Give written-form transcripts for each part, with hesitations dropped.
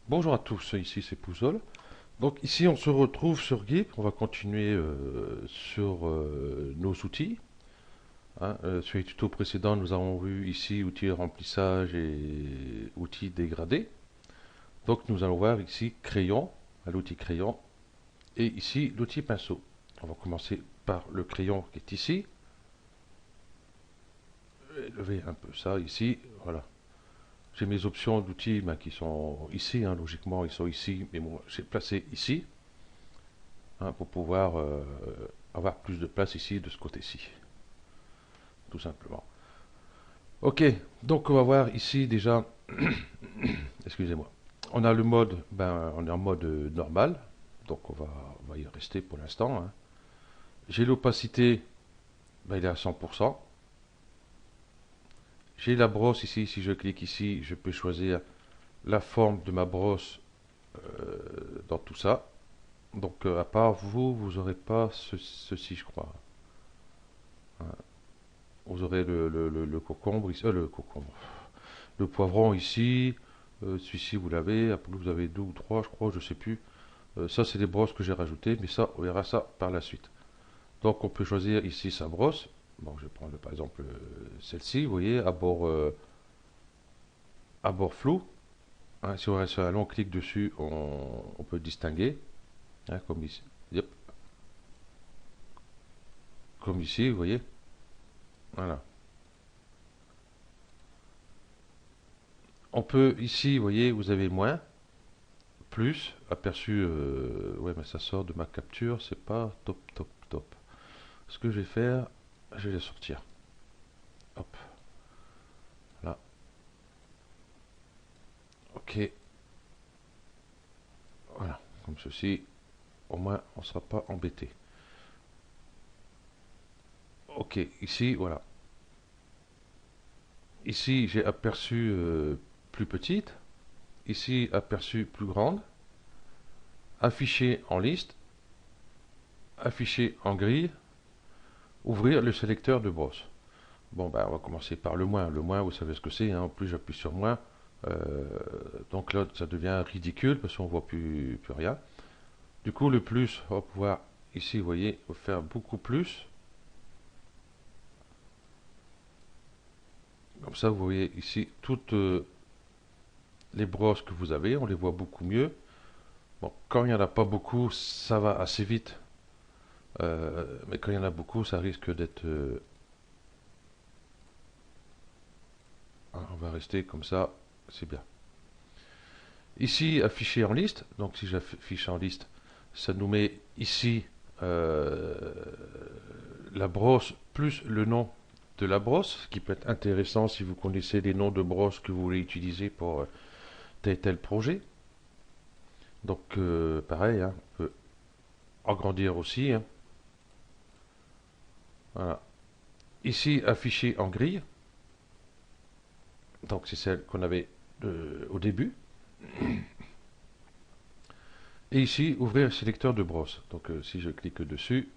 Bonjour à tous, ici c'est Pouzol. Donc ici on se retrouve sur GIMP, on va continuer sur nos outils. Sur les tutos précédents, nous avons vu ici outils de remplissage et outils dégradés. Donc nous allons voir ici crayon, l'outil crayon, et ici l'outil pinceau. On va commencer par le crayon qui est ici. Lever un peu ça ici, voilà. J'ai mes options d'outils qui sont ici, logiquement ils sont ici, mais moi j'ai placé ici. Pour pouvoir avoir plus de place ici de ce côté-ci, tout simplement. Ok, donc on va voir ici déjà, excusez-moi, on a le mode, on est en mode normal, donc on va y rester pour l'instant. J'ai l'opacité, il est à 100%. J'ai la brosse ici, si je clique ici, je peux choisir la forme de ma brosse dans tout ça. Donc à part vous, vous n'aurez pas ceci, je crois. Vous aurez le concombre ici, le concombre, le poivron ici, celui-ci vous l'avez, après vous avez deux ou trois, je crois, je sais plus. Ça, c'est des brosses que j'ai rajoutées, mais ça, on verra ça par la suite. Donc, on peut choisir ici sa brosse. Bon, je vais prendre par exemple celle-ci, vous voyez, à bord flou. Si on reste un long clic dessus, on peut distinguer, comme ici. Yep, comme ici, vous voyez. Voilà. On peut ici, vous voyez, vous avez moins, plus, aperçu, ouais, mais ça sort de ma capture, c'est pas top, top, top. Ce que je vais faire, je vais les sortir. Hop, là, ok, voilà, comme ceci, au moins on ne sera pas embêté. Ok, ici, voilà. Ici, j'ai aperçu plus petite, ici, aperçu plus grande, afficher en liste, afficher en grille, ouvrir le sélecteur de brosse. Bon, on va commencer par le moins. Le moins, vous savez ce que c'est, en plus j'appuie sur moins. Euh, donc là, ça devient ridicule parce qu'on voit plus rien. Du coup, le plus, on va pouvoir, ici, vous voyez, faire beaucoup plus. Comme ça, vous voyez ici toutes les brosses que vous avez, on les voit beaucoup mieux. Bon, quand il n'y en a pas beaucoup, ça va assez vite. Mais quand il y en a beaucoup, ça risque d'être... on va rester comme ça, c'est bien. Ici, afficher en liste. Donc si j'affiche en liste, ça nous met ici euh, la brosse plus le nom de la brosse, ce qui peut être intéressant si vous connaissez les noms de brosses que vous voulez utiliser pour tel et tel projet. Donc pareil, on peut agrandir aussi. Voilà. Ici, afficher en grille. Donc c'est celle qu'on avait au début. Et ici, ouvrir le sélecteur de brosse. Donc si je clique dessus,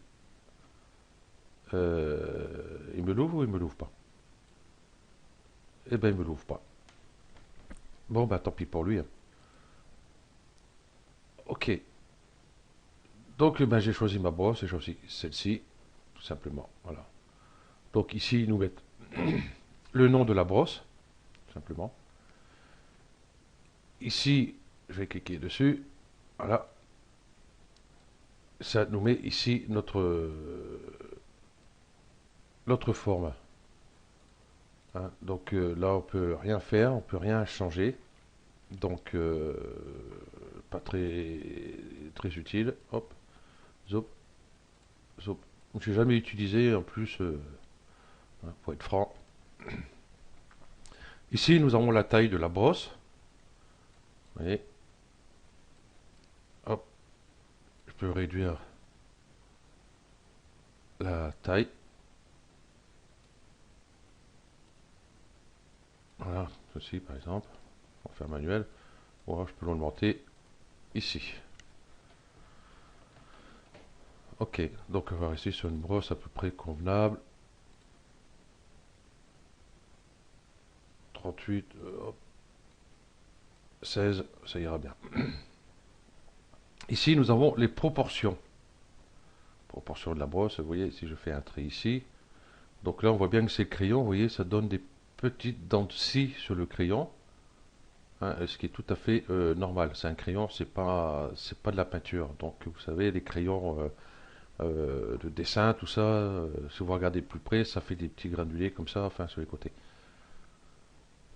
il me l'ouvre ou il me l'ouvre pas? Eh ben il me l'ouvre pas. Bon, tant pis pour lui. Ok. Donc j'ai choisi ma brosse, j'ai choisi celle-ci, tout simplement. Voilà. Donc ici, ils nous mettent le nom de la brosse, tout simplement. Ici, je vais cliquer dessus. Voilà. Ça nous met ici notre forme. Donc là, on peut rien faire, on peut rien changer. Donc, pas très utile. Hop, zop, zop. Je n'ai jamais utilisé en plus, pour être franc. Ici, nous avons la taille de la brosse. Vous voyez, hop, je peux réduire la taille. Voilà, ceci par exemple, pour faire manuel. Ou alors je peux l'augmenter ici. Ok, donc on va rester sur une brosse à peu près convenable. 38, hop, 16, ça ira bien. Ici, nous avons les proportions. Proportions de la brosse, vous voyez, si je fais un trait ici. Donc là, on voit bien que c'est le crayon, vous voyez, ça donne des petites dents de scie sur le crayon. Hein, ce qui est tout à fait normal. C'est un crayon, c'est pas de la peinture. Donc, vous savez, les crayons de dessin, tout ça, si vous regardez plus près, ça fait des petits granulés comme ça, enfin, sur les côtés.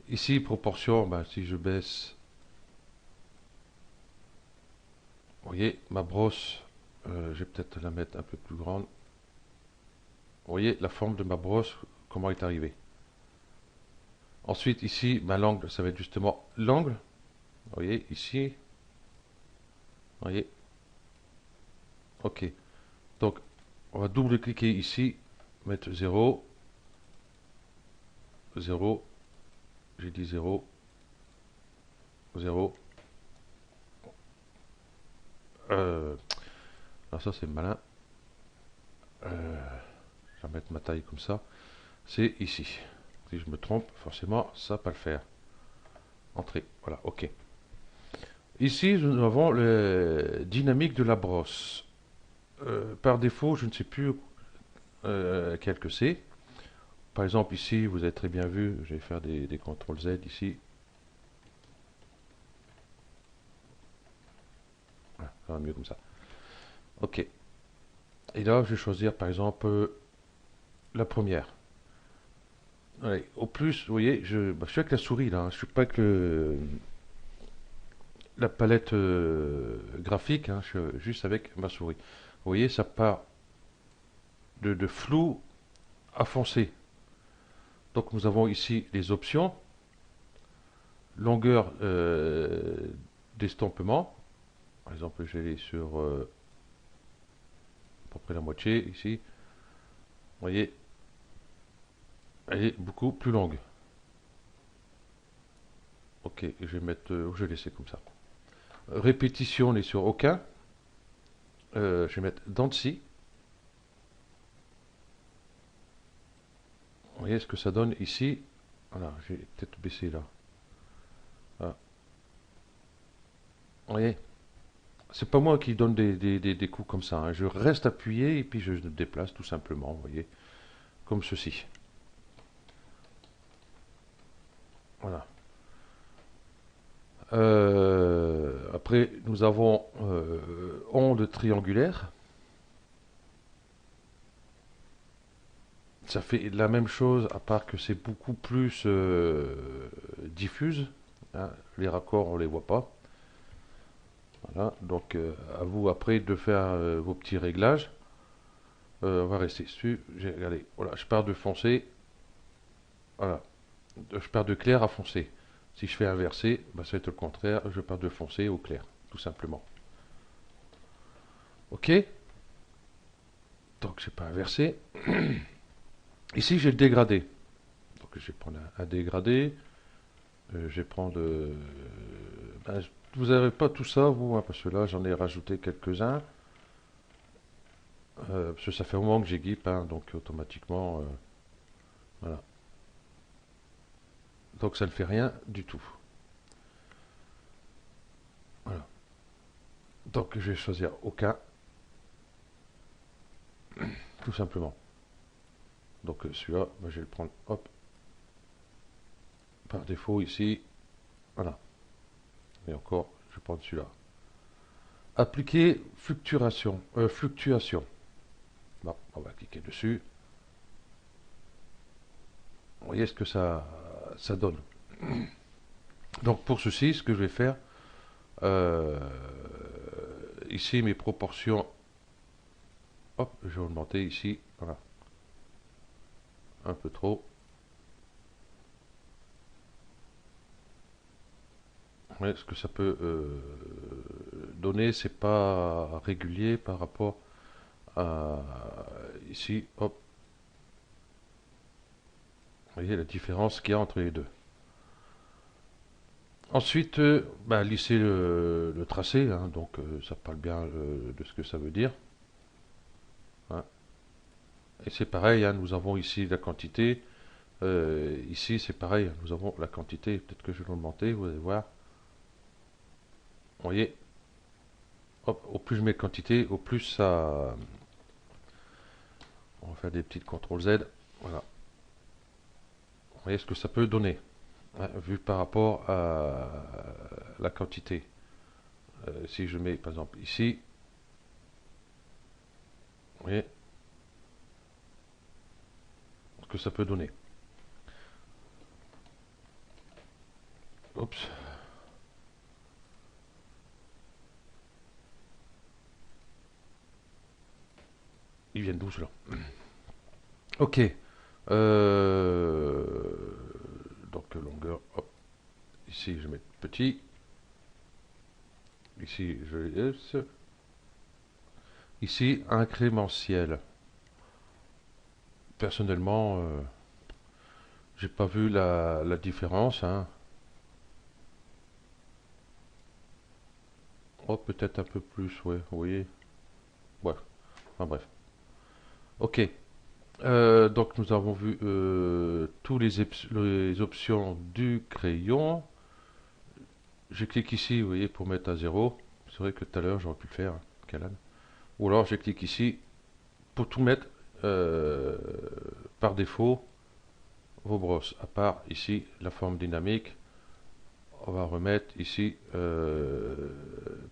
Ici, proportion, ben, si je baisse, vous voyez, ma brosse, je vais peut-être la mettre un peu plus grande. Vous voyez la forme de ma brosse, comment elle est arrivée. Ensuite, ici, ben, l'angle, ça va être justement l'angle. Vous voyez, ici, vous voyez, ok. Donc, on va double-cliquer ici, mettre 0, 0, j'ai dit 0, 0. Alors ça, c'est malin. Je vais mettre ma taille comme ça. C'est ici. Si je me trompe, forcément, ça ne va pas le faire. Entrée, voilà, ok. Ici, nous avons le dynamique de la brosse. Par défaut, je ne sais plus quel que c'est. Par exemple, ici, vous avez très bien vu, je vais faire des CTRL Z ici. Voilà, ça va mieux comme ça. Ok. Et là, je vais choisir par exemple la première. Allez, au plus, vous voyez, je suis avec la souris là, hein, je suis pas avec la palette graphique, hein, je suis juste avec ma souris. Vous voyez, ça part de flou à foncé. Donc nous avons ici les options, longueur d'estompement. Par exemple, je vais aller sur à peu près la moitié ici. Vous voyez, elle est beaucoup plus longue. Ok, je vais mettre, je vais laisser comme ça. Répétition n'est sur aucun. Je vais mettre dents de scie. Vous voyez ce que ça donne ici. Voilà, j'ai peut-être baissé là. Voilà. Vous voyez, c'est pas moi qui donne des coups comme ça, hein. Je reste appuyé et puis je me déplace tout simplement, vous voyez, comme ceci. Voilà. Après, nous avons onde triangulaire. Ça fait la même chose, à part que c'est beaucoup plus diffuse. Hein. Les raccords, on les voit pas. Voilà. Donc, à vous après de faire vos petits réglages. On va rester dessus. Regardez, voilà, je pars de foncé. Voilà, je pars de clair à foncé. Si je fais inverser, bah, ça va être le contraire. Je pars de foncé au clair, tout simplement. Ok. Donc, je n'ai pas inversé. Ici, j'ai le dégradé. Donc, je vais prendre un dégradé. Je vais prendre. Ben, vous n'avez pas tout ça, vous, hein, parce que là, j'en ai rajouté quelques-uns. Parce que ça fait un moment que j'ai GIMP, hein, donc automatiquement. Voilà. Donc, ça ne fait rien du tout. Voilà. Donc, je vais choisir aucun, tout simplement. Donc, celui-là, ben, je vais le prendre, hop, par défaut ici. Voilà. Et encore, je vais prendre celui-là. Appliquer fluctuation. Bon, on va cliquer dessus. Vous voyez ce que ça donne. Donc pour ceci, ce que je vais faire, euh, ici mes proportions, hop, je vais augmenter ici, voilà, un peu trop. Ouais, ce que ça peut donner, c'est pas régulier par rapport à ici, hop. Vous voyez la différence qu'il y a entre les deux. Ensuite, bah, lisser le tracé, hein, donc ça parle bien de ce que ça veut dire. Hein. Et c'est pareil, hein, nous avons ici la quantité. Ici, c'est pareil, nous avons la quantité. Peut-être que je vais l'augmenter, vous allez voir. Vous voyez, hop, au plus je mets de quantité, au plus ça... On va faire des petites CTRL Z. Voilà. Vous voyez ce que ça peut donner, hein, vu par rapport à la quantité. Si je mets par exemple ici, vous voyez ce que ça peut donner. Oups. Ils viennent d'où ceux-là? Ok. Donc longueur, hop. Ici je mets petit. Ici je laisse. Ici incrémentiel. Personnellement, j'ai pas vu la différence, hein. Oh, peut-être un peu plus, ouais, vous voyez. Ouais, enfin bref. Ok. Donc nous avons vu tous les options du crayon. Je clique ici, vous voyez, pour mettre à 0. C'est vrai que tout à l'heure j'aurais pu le faire, hein, Calan. Ou alors je clique ici pour tout mettre euh, par défaut vos brosses. À part ici la forme dynamique, on va remettre ici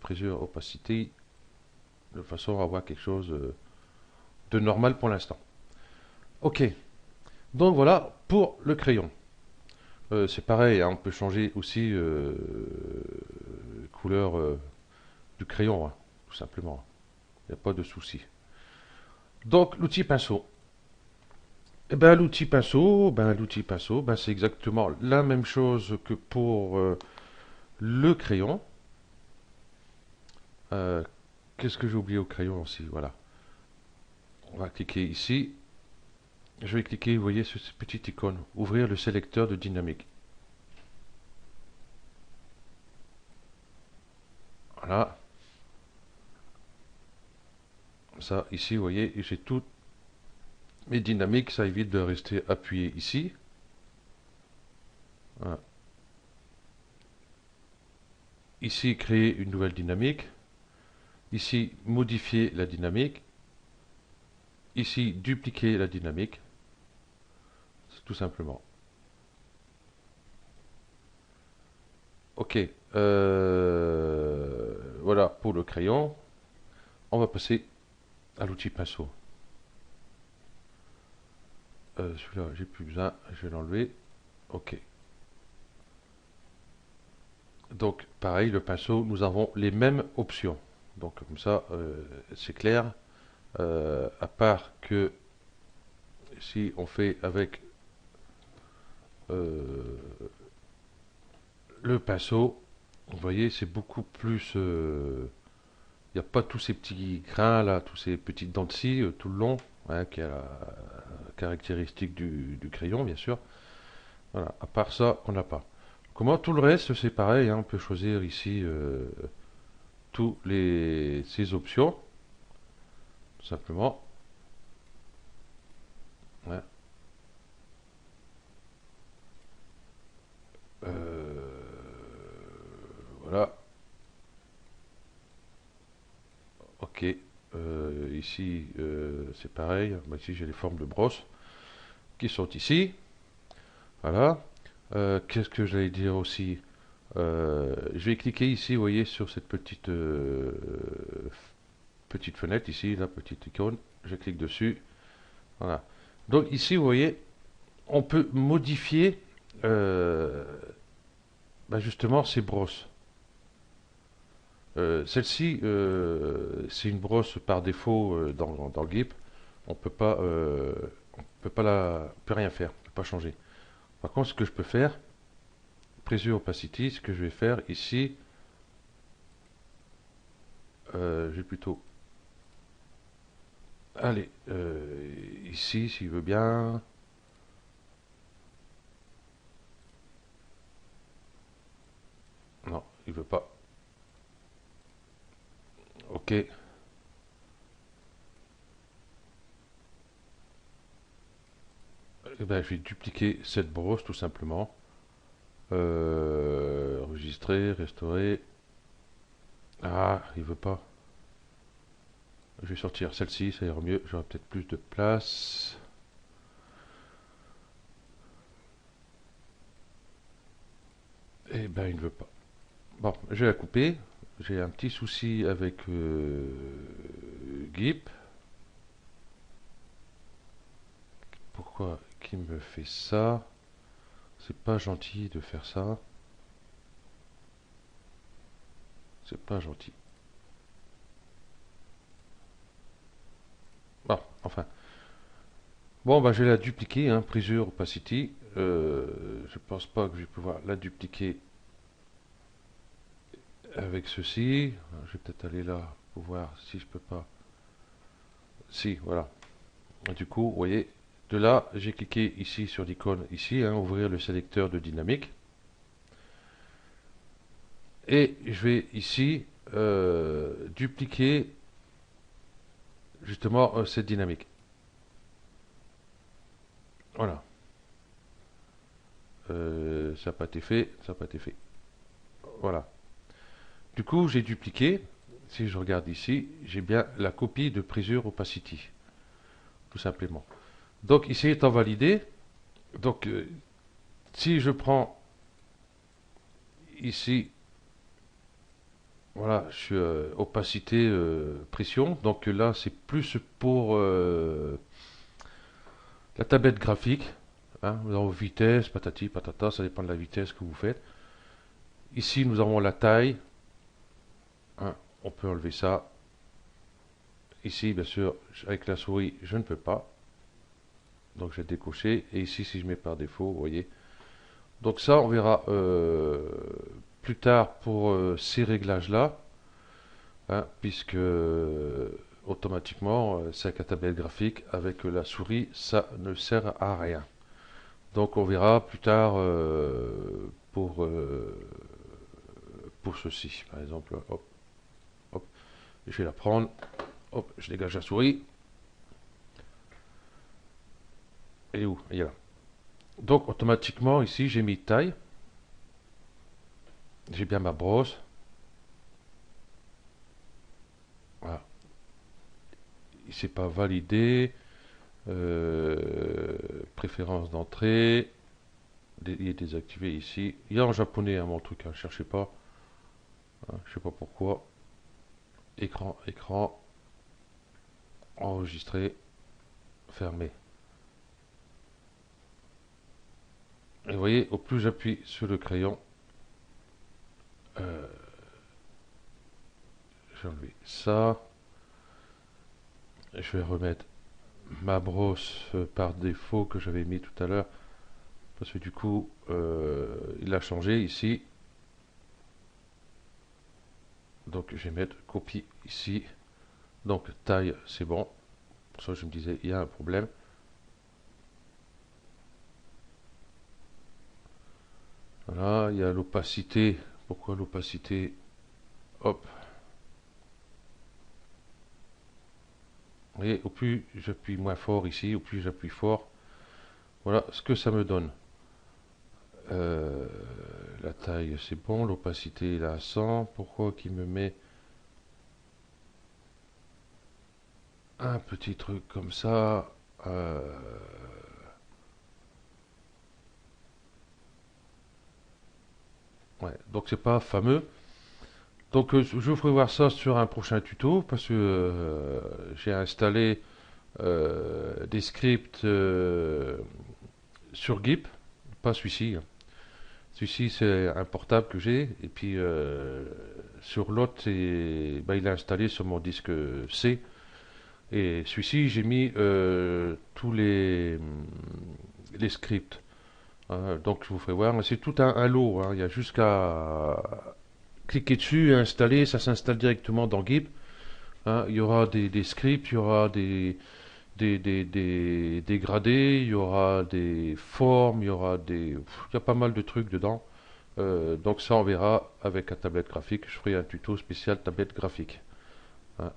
présure opacité de façon à avoir quelque chose de normal pour l'instant. Ok, donc voilà pour le crayon. C'est pareil, hein, on peut changer aussi couleur du crayon, hein, tout simplement. Il n'y a pas de souci. Donc l'outil pinceau. Eh ben, l'outil pinceau, ben, c'est exactement la même chose que pour le crayon. Euh, Qu'est-ce que j'ai oublié au crayon aussi? Voilà. On va cliquer ici. Je vais cliquer, vous voyez, sur cette petite icône. Ouvrir le sélecteur de dynamique. Voilà. Ça, ici, vous voyez, j'ai toutes mes dynamiques. Ça évite de rester appuyé ici. Voilà. Ici, créer une nouvelle dynamique. Ici, modifier la dynamique. Ici, dupliquer la dynamique. Tout simplement. Ok. Voilà pour le crayon. On va passer à l'outil pinceau. Celui-là, j'ai plus besoin. Je vais l'enlever. Ok. Donc, pareil, le pinceau, nous avons les mêmes options. Donc, comme ça, c'est clair. À part que si on fait avec le pinceau, vous voyez, c'est beaucoup plus... Il n'y a pas tous ces petits grains là, tous ces petites dents de scie tout le long, hein, qui est la caractéristique du crayon, bien sûr. Voilà, à part ça, on n'a pas. Comment tout le reste, c'est pareil, hein, on peut choisir ici toutes ces options, tout simplement. Ouais. Voilà, ok. Ici, c'est pareil. Bah, ici, j'ai les formes de brosse qui sont ici. Voilà. Qu'est-ce que j'allais dire aussi? Je vais cliquer ici, vous voyez, sur cette petite fenêtre ici, la petite icône. Je clique dessus. Voilà. Donc ici, vous voyez, on peut modifier bah, justement ces brosses. Celle-ci, c'est une brosse par défaut dans le GIMP. On peut pas on peut rien faire, on peut pas changer. Par contre, ce que je peux faire, Pressure opacity, ce que je vais faire ici, je vais plutôt aller ici, s'il veut bien. Non, il veut pas. Ok. Eh ben, je vais dupliquer cette brosse tout simplement. Enregistrer, restaurer. Ah, il veut pas. Je vais sortir celle-ci, ça ira mieux. J'aurai peut-être plus de place. Eh ben, il ne veut pas. Bon, je vais la couper. J'ai un petit souci avec GIMP. Pourquoi qui me fait ça? C'est pas gentil de faire ça. C'est pas gentil. Bon, enfin. Bon, bah, je vais la dupliquer, hein, Pressure Opacity. Je pense pas que je vais pouvoir la dupliquer avec ceci. Je vais peut-être aller là pour voir si je peux pas. Si, voilà. Du coup, vous voyez, de là, j'ai cliqué ici sur l'icône ici, hein, ouvrir le sélecteur de dynamique. Et je vais ici dupliquer justement cette dynamique. Voilà. Ça n'a pas été fait, ça n'a pas été fait. Voilà. Du coup, j'ai dupliqué. Si je regarde ici, j'ai bien la copie de Pressure Opacity, tout simplement. Donc ici étant validé, donc si je prends ici, voilà, je suis opacité pression, donc là c'est plus pour la tablette graphique, hein, nous avons vitesse, patati, patata, ça dépend de la vitesse que vous faites. Ici nous avons la taille, hein, on peut enlever ça. Ici bien sûr avec la souris je ne peux pas, donc je vais décocher, et ici si je mets par défaut, vous voyez. Donc ça on verra plus tard pour ces réglages là. Hein, puisque automatiquement, c'est un tablette graphique avec la souris, ça ne sert à rien. Donc on verra plus tard pour ceci. Par exemple, hop, hop, je vais la prendre, hop, je dégage la souris. Elle est où? Elle est là. Donc automatiquement, ici, j'ai mis taille. J'ai bien ma brosse. Voilà. Il n'est pas validé. Préférence d'entrée. Il est désactivé ici. Il y a en japonais hein, mon truc, ne cherchez pas. Hein, je sais pas pourquoi. Écran, écran, enregistrer, fermé. Et vous voyez, au plus j'appuie sur le crayon, euh, j'ai enlevé ça. Je vais remettre ma brosse par défaut que j'avais mis tout à l'heure. Parce que du coup, il a changé ici. Donc je vais mettre copie ici. Donc taille, c'est bon. Pour ça, je me disais, il y a un problème. Voilà, il y a l'opacité. Pourquoi l'opacité? Hop. Vous voyez, au plus j'appuie moins fort ici, au plus j'appuie fort. Voilà ce que ça me donne. Euh, la taille, c'est bon. L'opacité, il est à 100. Pourquoi qu'il me met un petit truc comme ça ouais, donc c'est pas fameux. Donc je vous ferai voir ça sur un prochain tuto parce que j'ai installé des scripts sur GIMP, pas celui-ci. Celui-ci c'est un portable que j'ai et puis sur l'autre ben, il est installé sur mon disque C et celui-ci j'ai mis tous les scripts. Donc je vous ferai voir, c'est tout un lot, hein. Il y a jusqu'à cliquer dessus et installer, ça s'installe directement dans GIMP. Hein. Il y aura des scripts, il y aura des dégradés, il y aura des formes, il y aura il y a pas mal de trucs dedans. Donc ça on verra avec la tablette graphique. Je ferai un tuto spécial tablette graphique. Hein.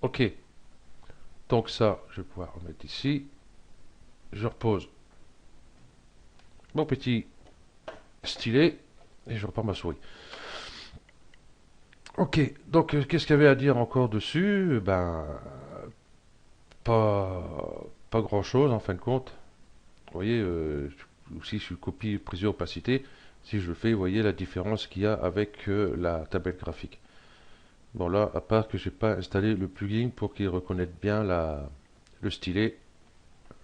Ok, donc ça je vais pouvoir remettre ici. Je repose mon petit stylet et je repars ma souris. Ok, donc qu'est-ce qu'il y avait à dire encore dessus? Ben, pas, pas grand-chose en fin de compte. Vous voyez, si je copie prise et opacité, si je le fais, vous voyez la différence qu'il y a avec la tablette graphique. Bon là, à part que j'ai pas installé le plugin pour qu'il reconnaisse bien le stylet,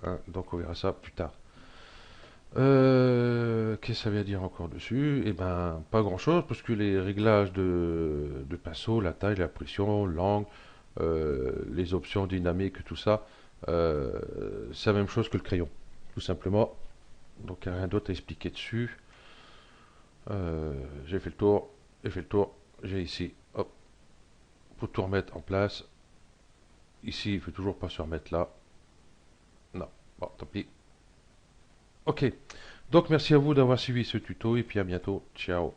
hein, donc on verra ça plus tard. Qu'est-ce que ça veut dire encore dessus? Eh ben, pas grand-chose, parce que les réglages de pinceau, la taille, la pression, l'angle, les options dynamiques, tout ça, euh, c'est la même chose que le crayon, tout simplement. Donc, il n'y a rien d'autre à expliquer dessus. J'ai fait le tour, j'ai fait le tour, j'ai ici, hop, pour tout remettre en place. Ici, il ne faut toujours pas se remettre là. Non, bon, tant pis. Ok, donc merci à vous d'avoir suivi ce tuto et puis à bientôt. Ciao.